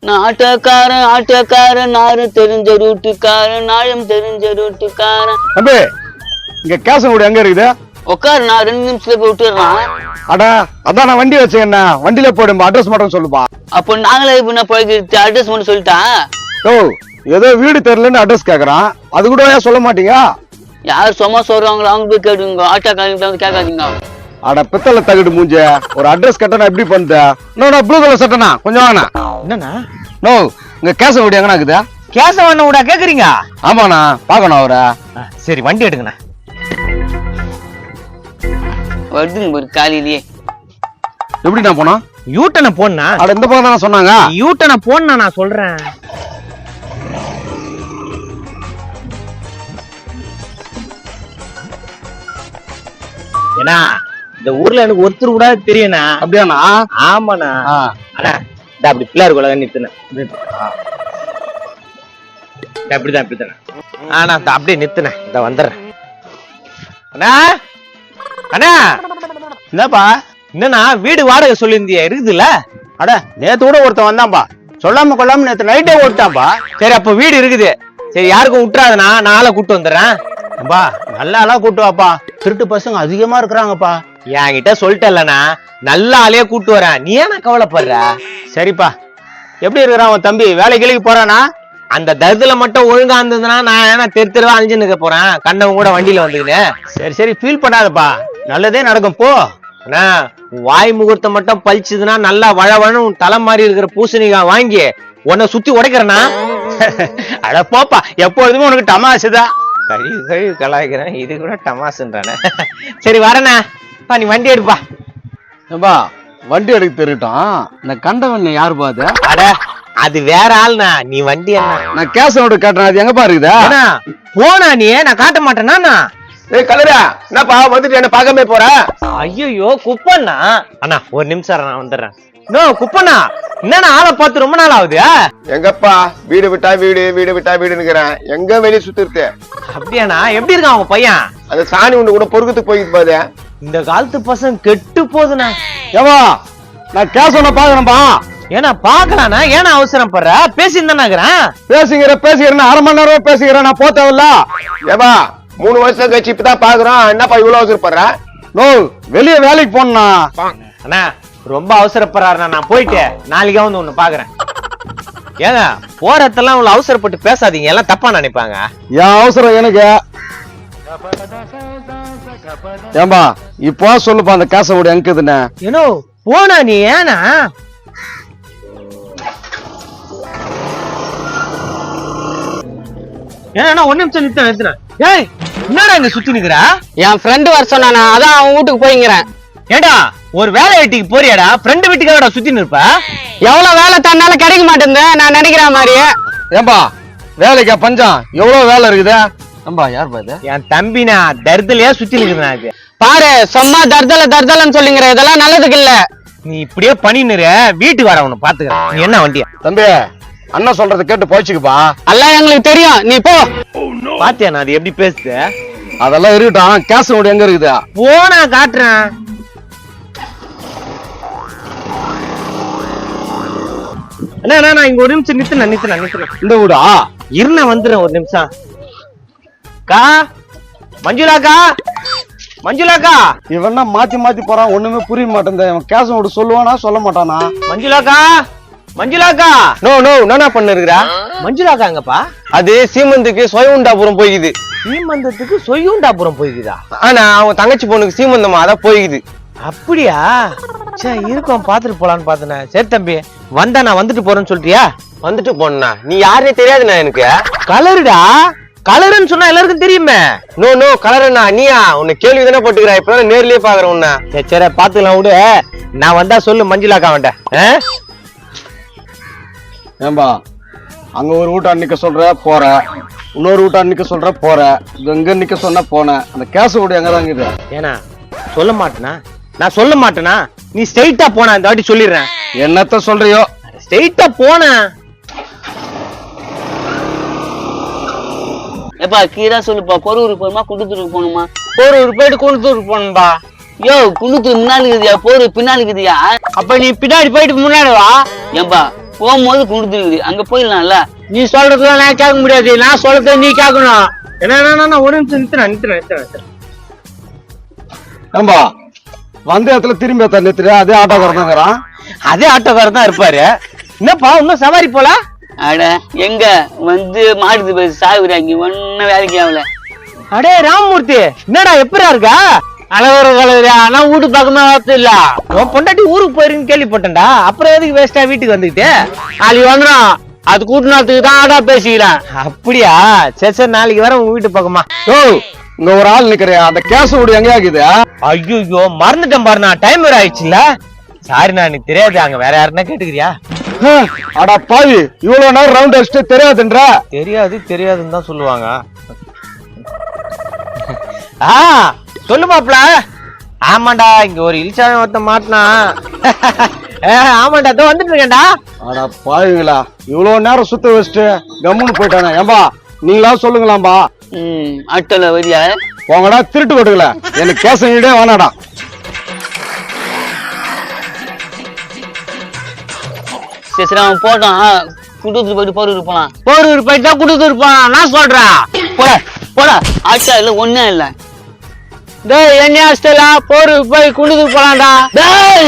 நான் ஆட்டோக்காரன் நாரு தெரிஞ்ச ரூட்டுக்காரன் நாயம் தெரிஞ்ச ரூட்டுக்காரன். தம்பி இங்க கேசனோட எங்க இருக்குது? உட்காரு, நான் 2 நிமிஷத்துல போய் விட்டுறேன். அடா அதான் நான் வண்டி வச்சேன், வண்டியில போயிடும்பா, அட்ரஸ் மட்டும் சொல்லுப்பா. அப்போ நாங்களே இப்ப நான் போய்க்கு அட்ரஸ் மட்டும் சொல்லிட்டான். ஓ ஏதோ வீடு தெரியலன்னு அட்ரஸ் கேக்குறான், அது கூட ஏன் சொல்ல மாட்டீங்க? யார் சும்மா சொல்றாங்களோ அவங்க போய் கேட்டுங்க, ஆட்டோக்காரங்க வந்து கேட்காதீங்க. அட பித்தளை தகடு மூஞ்ச, ஒரு அட்ரஸ் கேட்டா எப்படி பண்ணுத? நோ ப்ளூ கலர் சட்டனா கொஞ்சம் வாங்கண்ணா. என்னண்ணா? நோ இங்க கேசவடி எங்கண்ணா இருக்குதா? கேசவண்ண கூட கேக்குறீங்க? ஆமாண்ணா, பாக்கணும் அவரை. சரி வண்டி எடுங்கண்ணா. வருதுங்க ஒரு காலையிலேயே. எப்படி நான் போனா? யூட்டனை போனா? அட இந்த பக்கம் தானே சொன்னாங்க. யூட்டனை போனா நான் சொல்றேன். ஏன்னா இந்த ஊர்ல எனக்கு ஒருத்தர் கூட தெரியும்ண்ணா. அப்படியாண்ணா? ஆமாண்ணா. அண்ணா இந்த அப்படி பிள்ளையார் கூட நிறுத்தினேன். இப்படிதான் ஆனா அப்படியே நிறுத்தினேன். இந்த வந்துடுறேன். அண்ணா அண்ணா என்னப்பா? என்னண்ணா வீடு வாடகை சொல்லியிருந்தியா, இருக்குதுல்ல? அட நேத்து கூட ஒருத்தன் வந்தான்பா, சொல்லாம கொள்ளாம நேத்து நைட்டே ஓட்டான்பா. சரி அப்ப வீடு இருக்குது. சரி யாருக்கும் விட்டுறாதுண்ணா, நான் ஆளை கூட்டு வந்துடுறேன். அப்பா நல்ல ஆளா கூட்டு வாப்பா, திருட்டு பசங்க அதிகமா இருக்கிறாங்கப்பா. என்கிட்ட சொல்லிட்டேல்லண்ணா, நல்ல ஆளையே கூட்டு வரேன், நீ ஏன்னா கவலைப்படுற? சரிப்பா. எப்படி இருக்கிறான் உன் தம்பி? வேலைக்கு போறானா? அந்த தருதுல மட்டும் ஒழுங்கா இருந்ததுன்னா நான் ஏன்னா தெருவா அழிஞ்சு நிக்க போறேன், கண்டவங்க கூட வண்டியில வந்துக்கின்னு. சரி ஃபீல் பண்ணாதப்பா, நல்லதே நடக்கும் போ. அண்ணா வாய் முகூர்த்தம் மட்டும் பழிச்சுதுன்னா நல்லா வளவன்னு உன் தலை மாதிரி இருக்கிற பூசணிக்காய் வாங்கி உன்னை சுத்தி உடைக்கிறேன்னா? அட போப்பா, எப்பொழுதுமே உனக்கு டமாசுதான். கழிவு கலாய்க்கிறேன், இது கூட டமாசுன்றானே. சரி வரண்ணா, நீ வண்டி எடுப்பா. ஏப்பா வண்டி எடுக்க தெரிவிட்டான், இந்த கண்டவன் யாரு பாது? அட அது வேற ஆள்னா, நீ வண்டி என்ன? நான் கேசனோட காட்டுறேன், அது எங்கப்பா இருக்குதா? போனா நீ நான் காட்ட மாட்டேனா? ஏய் கலரா, என்னப்பா வந்துட்டு என்ன பார்க்கவே போற? ஐயோ குப்பண்ணா. அண்ணா ஒரு நிமிஷம் நான் வந்துடுறேன். நோ குப்பண்ணா, என்னன்னா ஆளை பார்த்து ரொம்ப நாள் ஆகுது. எங்கப்பா வீடு விட்டா வீடு, வீடு விட்டா வீடுங்கிறேன், எங்க வெளியே சுத்திருத்து? அப்படியாண்ணா? எப்படி இருக்கான் அவங்க பையன்? அந்த சாணி ஒண்ணு கூட பொறுக்கத்துக்கு போயிட்டு போகுது. இந்த காலத்து பசங்க கெட்டு போகுதுண்ணா. ஏவா நான் கேசவனை பாக்கணும்பா. ஏன்னா பாக்கலாண்ணா, ஏன்னா அவசரம் படுற? பேசியிருந்தானாக்கிறேன். பேசுகிறேன் 1/2 மணி நேரம் பேசுகிறேன், நான் போத்தவில்ல. ஏவா 3 வருஷம் கழிச்சு இப்பதான் பாக்குறோம், என்னப்பா இவ்வளவு அவசரப்படுற? நோ வெளியே வேலைக்கு போனா. அண்ணா ரொம்ப அவசரப்படுறாருண்ணா, நான் போயிட்டு நாளைக்கே வந்து ஒண்ணு பாக்குறேன். ஏங்க போறதெல்லாம் இவ்வளவு அவசரப்பட்டு பேசாதீங்க, எல்லாம் தப்பா நினைப்பாங்க. என் அவசரம் எனக்கு. ஏம்பா இப்போ சொல்லுப்பா, அந்த கேசவோட எங்குதுன்னு. ஏனோ போனா நீ ஏனா? ஏன்னா 1 நிமிஷம் நிறுத்தினேன். ஏய் என்னடா இங்க சுத்தி நிக்கிறா? என் ஃப்ரெண்டு வர சொன்னானா, அதான் அவன் வீட்டுக்கு போய்ங்கிறேன். ஏண்டா ஒரு வேலை வெட்டிக்கு போறியாடா? ஃப்ரெண்டு வீட்டுக்காரடா சுத்தி நிற்ப? எவ்வளவு வேலை தன்னால கிடைக்க மாட்டேங்குது நான் நினைக்கிற மாதிரி. ஏம்பா வேலைக்கா பஞ்சம்? எவ்வளவு வேலை இருக்குது. ஏம்பா யார் பாது? என் தம்பினா தர்தலையா சுத்தி நிக்கிறேன். அது பாரு, சும்மா தர்தலன்னு சொல்லிங்கிற, இதெல்லாம் நல்லதுக்கு இல்ல. நீ இப்படியே பண்ணினுற, வீட்டுக்கு வர உன்னை பாத்துக்கிறேன். நீ என்ன வண்டியா? தம்பி அண்ணன் சொல்றத கேட்டு போய்ச்சுக்குப்பா. எல்லாம் எங்களுக்கு தெரியும், நீ போ. பாத்தியா நான் அது எப்படி பேசுது? அதெல்லாம் இருக்கட்டும், கேசவோட எங்க இருக்குது? போனா காட்டுறேன். அண்ணா நான் இங்க 1 நிமிஷம் நிறுத்தினேன். இந்த வீடா? இருண்ணா வந்துடுறேன் 1 நிமிஷம். கா மஞ்சுளாக்கா இவன்னா மாத்தி போறான், ஒண்ணுமே புரிய மாட்டேன். கேசவோட சொல்லுவானா சொல்ல மாட்டானா? மஞ்சுளாக்கா நோ என்ன பண்ணிருக்கிறா? மஞ்சுளாக்கா எங்கப்பா? அது சீமந்துக்கு சொயவுண்டாபுரம் போய்க்குது. சீமந்தத்துக்கு சொய்யுண்டாபுரம் போய்க்குதா? ஆனா அவன் தங்கச்சி பொண்ணுக்கு சீமந்தமா அதான் போய்க்குது. அப்படியா? சரி இருக்கும், பாத்துட்டு போலான்னு பாத்தன. சரி தம்பி வந்தா நான் வந்துட்டு போறேன்னு சொல்றியா? வந்துட்டு போனா நீ யாருனே தெரியாதுண்ணா எனக்கு. கலருடா, கலருன்னு சொன்னா எல்லாருக்கும் தெரியுமே. நோ கலருண்ணா, நீயா உன்னை கேள்வி தானே போட்டுக்கிறா, இப்பதான் நேர்லயே பாக்குறேன் உன்ன. சரி பாத்துக்கலாம் விடு, நான் வந்தா சொல்லு மஞ்சுளாக்கா வேண்டாம். ஏம்பா அங்க ஒரு வீட்டை நிக்க சொல்ற போற, இன்னொரு வீட்டை நிக்க சொல்ற போற, எங்க நிக்க சொன்ன போன. அந்த கேசவோட எங்கதான் இருக்குது? ஏன்னா சொல்ல மாட்டேனா? நான் சொல்ல மாட்டேனா? நீ ஸ்ட்ரைட்டா போனா, இந்த வாட்டி சொல்லிடுறேன். என்னத்த சொல்றியோ? ஸ்ட்ரைட்டா போன. எப்பா கீழே சொல்லுப்பா, பொருவூருக்கு போகணுமா குண்டுத்தூருக்கு போகணுமா? போரூர் போயிட்டு குண்டுத்தூருக்கு போகணும்பா. யோ குண்டுத்தூர் முன்னாடி இருக்குதியா, போரு பின்னாடி இருக்குதியா? அப்ப நீ பின்னாடி போயிட்டு முன்னாடி வா. ஏன்பா போகும்போது கொடுத்துருக்குது அங்க போயிடலாம்ல. நீ சொல்றதுலாம் நான் கேட்க முடியாது, நான் சொல்றத நீ கேட்கணும். என்ன ஒரு நிமிஷம் நிறுத்துறேன். ஏம்பா வந்த இடத்துல திரும்பி நிறுத்துற, அதே ஆட்டோக்காரன் தாங்கிறான். அதே ஆட்டோக்காரர் தான் இருப்பாரு. என்னப்பா இன்னும் சவாரி போல? அட எங்க வந்து மாடுது பேச சாகுறாங்க, ஒன்னும் வேலைக்கு ஆகல. அடே ராமமூர்த்தி, என்னடா எப்படா இருக்கா? அழகுற கலவரா, ஆனா வீட்டு பக்கமா வரது இல்ல. உன் பொண்டாட்டி ஊருக்கு போயிருன்னு கேள்விப்பட்டேன்டா. அப்புறம் எதுக்கு வேஸ்டா வீட்டுக்கு வந்துக்கிட்டு? நாளைக்கு வந்துடும், அது கூட்டினத்துக்கு தான் ஆடா பேசிக்கிறேன். அப்படியா? சரி நாளைக்கு வர உங்க வீட்டு பக்கமா. ஓ இங்க ஒரு ஆள் நிக்கிறியா, அந்த கேஸ் ஓடி எங்கேயா இருக்குது? ஐயோ மறந்துட்டேன் பாருண்ணா, டைம் வேற ஆயிடுச்சுல்ல. சாரிண்ணா, எனக்கு தெரியாது. அங்க வேற யாருன்னா கேட்டுக்கிறியா? அடா பாவி, இவ்வளவு நேரம் ரவுண்ட் அடிச்சுட்டு தெரியாதுன்ற. தெரியாதுன்னு தான் சொல்லுவாங்க. சொல்லு மாப்ள. ஆமாண்டா, இங்க ஒரு இல்சாமி ஒருத்த மாட்டினா. ஆமாண்டா, இதோ வந்துட்டு இருக்கேன்டா. அடா பாவிங்களா, இவ்வளவு நேரம் சுத்த வச்சுட்டு கம்முன்னு போயிட்டானே. ஏம்பா நீங்களா சொல்லுங்களாம்பா. ஆட்டோல வரியா? போங்கடா திருட்டு கொடுக்கல, எனக்கு கேசங்கிட்டே வேணாடா. சரி அவன் போட்டான், குடுத்துட்டு போயிட்டு போரூர் போலாம். போரூர் போயிட்டா குடுத்துட்டு இருப்பான், நான் சொல்றேன். போடா ஆட்டோ இல்ல ஒண்ணே இல்ல. டேய் என்ன போரூர் போய் குடுத்துட்டு போலாம்டா. டேய்